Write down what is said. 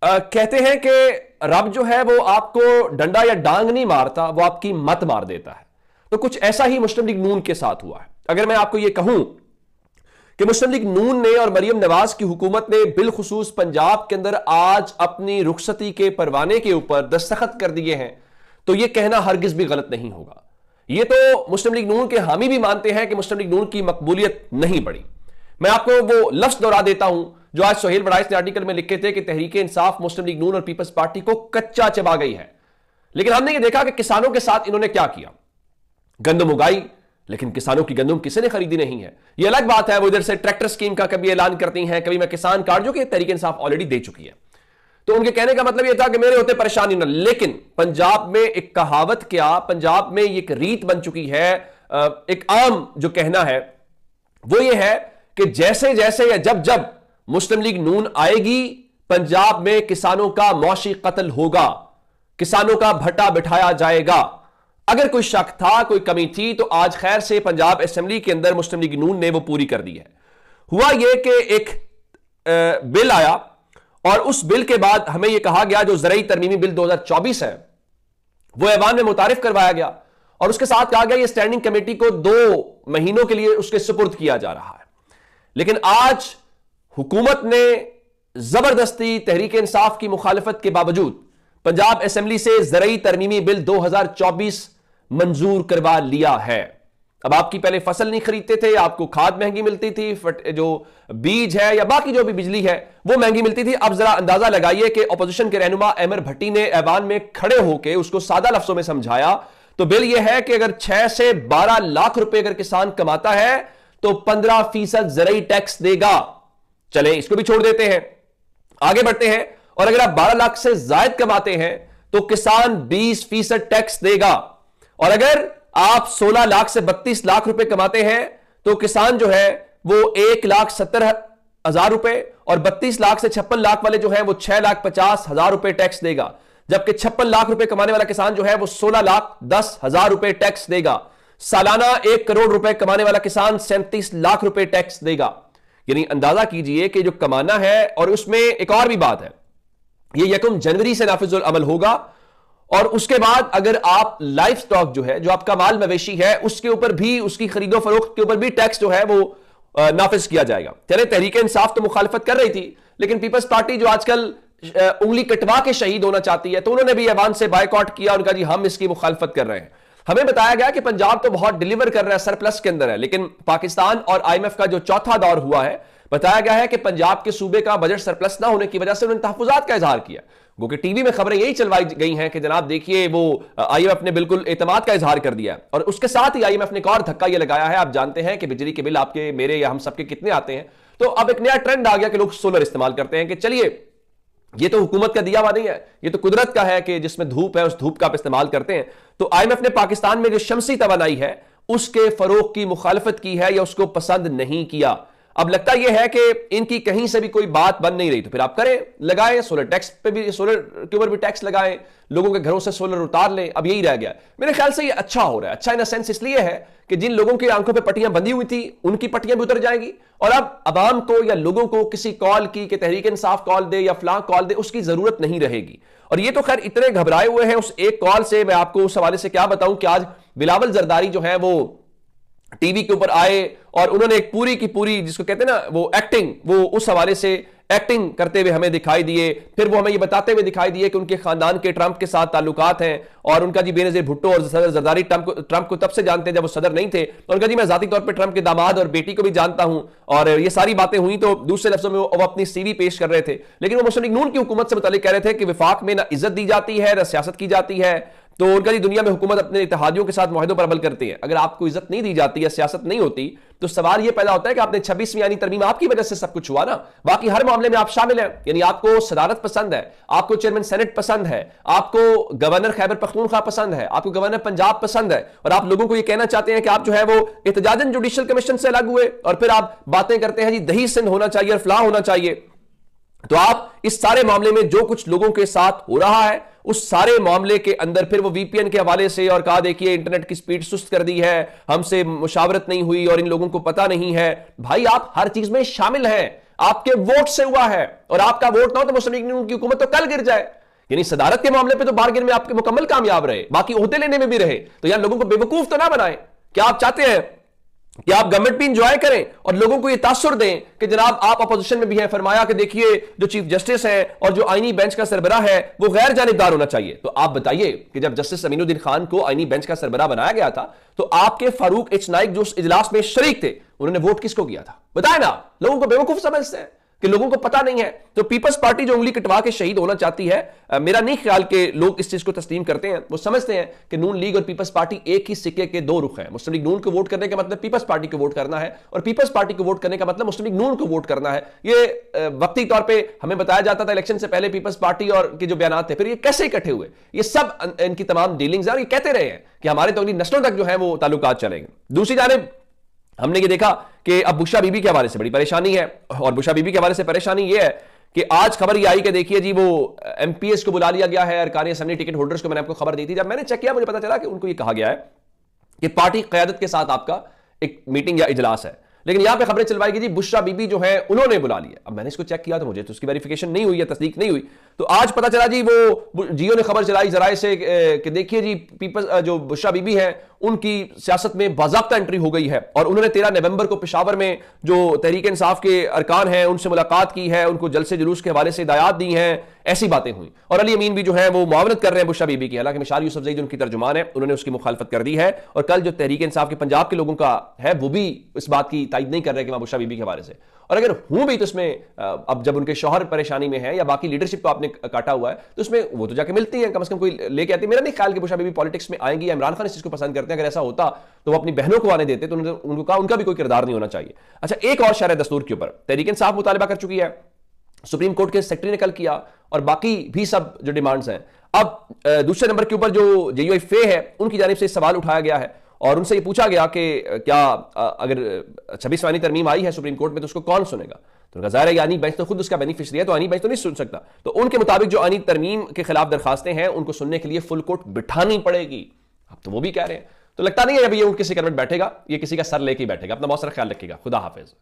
कहते हैं कि रब जो है वो आपको डंडा या डांग नहीं मारता, वो आपकी मत मार देता है। तो कुछ ऐसा ही मुस्लिम लीग नून के साथ हुआ है। अगर मैं आपको यह कहूं कि मुस्लिम लीग नून ने और मरियम नवाज की हुकूमत ने बिलखुसूस पंजाब के अंदर आज अपनी रुखसती के परवाने के ऊपर दस्तखत कर दिए हैं, तो यह कहना हरगिज भी गलत नहीं होगा। यह तो मुस्लिम लीग नून के हामी भी मानते हैं कि मुस्लिम लीग नून की मकबूलियत नहीं बढ़ी। मैं आपको वो लफ्ज दोहरा देता हूं जो आज सोहेल बड़ाइस ने आर्टिकल में लिखे थे कि तहरीक इंसाफ मुस्लिम लीग नून और पीपल्स पार्टी को कच्चा चबा गई है। लेकिन हमने ये देखा कि किसानों के साथ इन्होंने क्या किया। गंदम उगाई, लेकिन किसानों की गंदम किसी ने खरीदी नहीं है। यह अलग बात है, वो इधर से ट्रैक्टर स्कीम का कभी ऐलान करती हैं, कभी मैं किसान कार्ड, जो कि तहरीक इंसाफ ऑलरेडी दे चुकी है। तो उनके कहने का मतलब यह था कि मेरे होते परेशानी ना। लेकिन पंजाब में एक कहावत, क्या पंजाब में एक रीत बन चुकी है, एक आम जो कहना है वो ये है कि जैसे जैसे या जब जब मुस्लिम लीग नून आएगी, पंजाब में किसानों का मौशी कत्ल होगा, किसानों का भट्टा बिठाया जाएगा। अगर कोई शक था, कोई कमी थी, तो आज खैर से पंजाब असेंबली के अंदर मुस्लिम लीग नून ने वो पूरी कर दी है। हुआ यह कि एक बिल आया और उस बिल के बाद हमें यह कहा गया जो ज़रई तरमीमी बिल 2024 है वो ऐवान में मुतारिफ करवाया गया और उसके साथ कहा गया ये स्टैंडिंग कमेटी को 2 महीनों के लिए उसके सुपुर्द किया जा रहा है। लेकिन आज हुकूमत ने जबरदस्ती तहरीक इंसाफ की मुखालिफत के बावजूद पंजाब असेंबली से ज़रई तरमीमी बिल 2024 मंजूर करवा लिया है। अब आपकी पहले फसल नहीं खरीदते थे, आपको खाद महंगी मिलती थी, जो बीज है या बाकी जो भी बिजली है वो महंगी मिलती थी। अब जरा अंदाजा लगाइए कि अपोजिशन के रहनुमा अहमर भट्टी ने ऐवान में खड़े होकर उसको सादा लफ्जों में समझाया। तो बिल यह है कि अगर 6 से 12 लाख रुपए अगर किसान कमाता है तो 15% ज़रई टैक्स देगा। चले इसको भी छोड़ देते हैं, आगे बढ़ते हैं, और अगर आप 12 लाख से ज्यादा कमाते हैं तो किसान 20% टैक्स देगा। और अगर आप 16 लाख से 32 लाख रुपए कमाते हैं तो किसान जो है वो 1,70,000 रुपए, और 32 लाख से 56 लाख वाले जो है वो 6,50,000 रुपए टैक्स देगा। जबकि 56 लाख रुपए कमाने वाला किसान जो है वो 16,10,000 रुपए टैक्स देगा। सालाना 1 करोड़ रुपए कमाने वाला किसान 37 लाख रुपए टैक्स देगा। यानी अंदाजा कीजिए कि जो कमाना है, और उसमें एक और भी बात है, यह 1 जनवरी से नाफिजुल अमल होगा। और उसके बाद अगर आप लाइफ स्टॉक जो है, जो आपका माल मवेशी है, उसके ऊपर भी, उसकी खरीदो फरोख्त के ऊपर भी टैक्स जो है वो नाफिज किया जाएगा। चले तहरीक इंसाफ तो मुखालिफत कर रही थी, लेकिन पीपल्स पार्टी जो आजकल उंगली कटवा के शहीद होना चाहती है, तो उन्होंने भी ऐवान से बायकॉट किया। उनका जी हम इसकी मुखालिफत कर रहे हैं। हमें बताया गया कि पंजाब तो बहुत डिलीवर कर रहा है, सरप्लस के अंदर है, लेकिन पाकिस्तान और IMF का जो चौथा दौर हुआ है, बताया गया है कि पंजाब के सूबे का बजट सरप्लस ना होने की वजह से उन्होंने तहफुजात का इजहार किया। वो कि टीवी में खबरें यही चलवाई गई हैं कि जनाब देखिए वो IMF ने बिल्कुल एतमाद का इजहार कर दिया। और उसके साथ ही IMF ने एक और धक्का ये लगाया है, आप जानते हैं कि बिजली के बिल आपके, मेरे या हम सबके कितने आते हैं। तो अब एक नया ट्रेंड आ गया कि लोग सोलर इस्तेमाल करते हैं कि चलिए ये तो हुकूमत का दिया हुआ नहीं है, ये तो कुदरत का है कि जिसमें धूप है उस धूप का आप इस्तेमाल करते हैं। तो IMF ने पाकिस्तान में जो शमसी तवानाई है उसके फरोग की मुखालिफत की है या उसको पसंद नहीं किया। अब लगता यह है कि इनकी कहीं से भी कोई बात बन नहीं रही, तो फिर आप करें, लगाएं सोलर टैक्स पे भी, सोलर के ऊपर भी टैक्स लगाएं, लोगों के घरों से सोलर उतार लें। अब यही रह गया। मेरे ख्याल से ये अच्छा हो रहा है। अच्छा इन सेंस इसलिए है कि जिन लोगों की आंखों पे पट्टियां बंधी हुई थी उनकी पट्टियां भी उतर जाएंगी, और अब अवाम को या लोगों को किसी कॉल की कि तहरीक इंसाफ कॉल दे या फलां कॉल दे, उसकी जरूरत नहीं रहेगी। और ये तो खैर इतने घबराए हुए हैं उस एक कॉल से। मैं आपको उस हवाले से क्या बताऊं कि आज बिलावल जरदारी जो है वो टीवी के ऊपर आए और उन्होंने एक पूरी की पूरी, जिसको कहते हैं ना वो एक्टिंग, वो उस हवाले से एक्टिंग करते हुए हमें दिखाई दिए। फिर वो हमें ये बताते हुए दिखाई दिए कि उनके खानदान के ट्रंप के साथ ताल्लुकात हैं, और उनका जी बेनजीर भुट्टो और सदर जरदारी ट्रंप को तब से जानते हैं जब वो सदर नहीं थे। और उनका जी मैं जाती तौर पर ट्रंप के दामाद और बेटी को भी जानता हूं। और ये सारी बातें हुई तो दूसरे लफ्जों में वो अपनी CV पेश कर रहे थे। लेकिन वो मुस्लिम लीग नून की हुकूमत से मुतालिक कह रहे थे कि विफाक में ना इज्जत दी जाती है ना सियासत की जाती है। तो उनका जी दुनिया में हुकूमत अपने इत्तेहादियों के साथ मुआहदों पर अमल करती है। अगर आपको इज्जत नहीं दी जाती या सियासत नहीं होती तो सवाल यह पैदा होता है कि आपने 26वीं आईनी तरमीम, आपकी वजह से सब कुछ हुआ ना। बाकी हर मामले में आप शामिल हैं, यानी आपको सदारत पसंद है, आपको चेयरमैन सेनेट पसंद है, आपको गवर्नर खैबर पख्तूनख्वा पसंद है, आपको गवर्नर पंजाब पसंद है, और आप लोगों को यह कहना चाहते हैं कि आप जो है वो एहतजाजन जुडिशल कमीशन से अलग हुए, और फिर आप बातें करते हैं जी दही सिंध होना चाहिए और फलां होना चाहिए। तो आप इस सारे मामले में जो कुछ लोगों के साथ हो रहा है उस सारे मामले के अंदर फिर वो VPN के हवाले से और कहा देखिए इंटरनेट की स्पीड सुस्त कर दी है, हमसे मुशावरत नहीं हुई और इन लोगों को पता नहीं है। भाई आप हर चीज में शामिल हैं, आपके वोट से हुआ है, और आपका वोट ना हो तो मुस्लिम लीग नून की हुकूमत तो कल गिर जाए। यानी सदारत के मामले पे तो बारगेन में आपके मुकम्मल कामयाब रहे, बाकी ओहदे लेने में भी रहे, तो यार लोगों को बेवकूफ तो ना बनाएं। क्या आप चाहते हैं कि आप गवर्नमेंट भी इंजॉय करें और लोगों को यह तासुर दें कि जनाब आप अपोजिशन में भी हैं, फरमाया कि देखिए जो चीफ जस्टिस है और जो आईनी बेंच का सरबराह है वो गैर जानिबदार होना चाहिए। तो आप बताइए कि जब जस्टिस अमीनुद्दीन खान को आईनी बेंच का सरबराह बनाया गया था तो आपके फारूक एच नाइक जो उस इजलास में शरीक थे उन्होंने वोट किसको किया था? बताए ना। लोगों को बेवकूफ समझते हैं कि लोगों को पता नहीं है। तो पीपल्स पार्टी जो उंगली कटवा के शहीद होना चाहती है, मेरा नहीं ख्याल कि लोग इस चीज को तस्लीम करते हैं। वो समझते हैं कि नून लीग और पीपल्स पार्टी एक ही सिक्के के दो रुख हैं। मुस्लिम लीग नून को वोट करने का मतलब पीपल्स पार्टी को वोट करना है, और पीपल्स पार्टी को वोट करने का मतलब मुस्लिम लीग नून को वोट करना है। ये वक्ती तौर पर हमें बताया जाता था इलेक्शन से पहले पीपल्स पार्टी और के जो बयान थे, फिर ये कैसे इकट्ठे हुए, ये सब इनकी तमाम डीलिंग्स है और ये कहते रहे हैं कि हमारे तो अगली नस्लों तक जो है वो ताल्लुकात चलेंगे। दूसरी जानिब हमने ये देखा कि अब बुशरा बीबी के हवाले से बड़ी परेशानी है, और बुशरा बीबी के हवाले से परेशानी ये है कि आज खबर ये आई कि देखिए जी वो एमपीएस को बुला लिया गया है, अरकान असेंबली टिकट होल्डर्स को। मैंने आपको खबर दी थी, जब मैंने चेक किया मुझे पता चला कि उनको ये कहा गया है कि पार्टी क़यादत के साथ आपका एक मीटिंग या इजलास है, लेकिन यहां पे खबरें चलवाई कि जी बुशरा बीबी जो है उन्होंने बुला लिया। अब मैंने इसको चेक किया तो मुझे तो उसकी वेरिफिकेशन नहीं हुई है, तस्दीक नहीं हुई। तो आज पता चला जी वो जियो ने खबर चलाई जराए से कि देखिए जी पीपल्स जो बुशरा बीबी है उनकी सियासत में बाज़ाब्ता एंट्री हो गई है, और उन्होंने 13 नवंबर को पेशावर में जो तहरीक इंसाफ के अरकान हैं उनसे मुलाकात की है, उनको जलसे जुलूस के हवाले से हिदायत दी हैं, ऐसी बातें हुई। और अली अमीन भी जो है वो मुआवनत कर रहे हैं बुशरा बीबी की। हालांकि मिशाल यूसुफजई जो उनकी तर्जुमान है उन्होंने उसकी मुखालफत कर दी है, और कल जो तहरीक इंसाफ के पंजाब के लोगों का है वो भी इस बात की तायद नहीं कर रहे कि वहां बुशरा बीबी के हवाले से। और अगर हूं भी तो इसमें अब जब उनके शौहर परेशानी में है या बाकी लीडरशिप को आपने काटा हुआ है तो उसमें वो तो जाके मिलती हैं, कम से कम कोई लेके आती है। मेरा नहीं ख्याल कि बुशरा बीबी पॉलिटिक्स में आएंगी या इमरान खान इस चीज को पसंद करते हैं। अगर ऐसा होता तो वो अपनी बहनों को आने देते, तो उनको कहा उनका भी कोई किरदार नहीं होना चाहिए। अच्छा, एक और शरह दस्तूर के ऊपर तहरीक इंसाफ मुतालबा कर चुकी है, सुप्रीम कोर्ट के सेक्रेटरी ने कल किया, और बाकी भी सब जो डिमांड्स हैं। अब दूसरे नंबर के ऊपर जो जेयूआई फे है उनकी जानिब से सवाल उठाया गया है, और उनसे ये पूछा गया कि क्या अगर 26वीं आईनी तरमीम आई है सुप्रीम कोर्ट में तो उसको कौन सुनेगा? तो उनका ज़ाहिर है आईनी बेंच तो खुद उसका बेनिफिशियरी है, तो आईनी बेंच तो नहीं सुन सकता। तो उनके मुताबिक जो आईनी तरमीम के खिलाफ दरखास्तें हैं उनको सुनने के लिए फुल कोर्ट बिठानी पड़ेगी। अब तो वो भी कह रहे हैं, तो लगता नहीं है अभी ये उठ किसी करवट बैठेगा, ये किसी का सर लेके बैठेगा। अपना बहुत सारा ख्याल रखिएगा। खुदा हाफिज।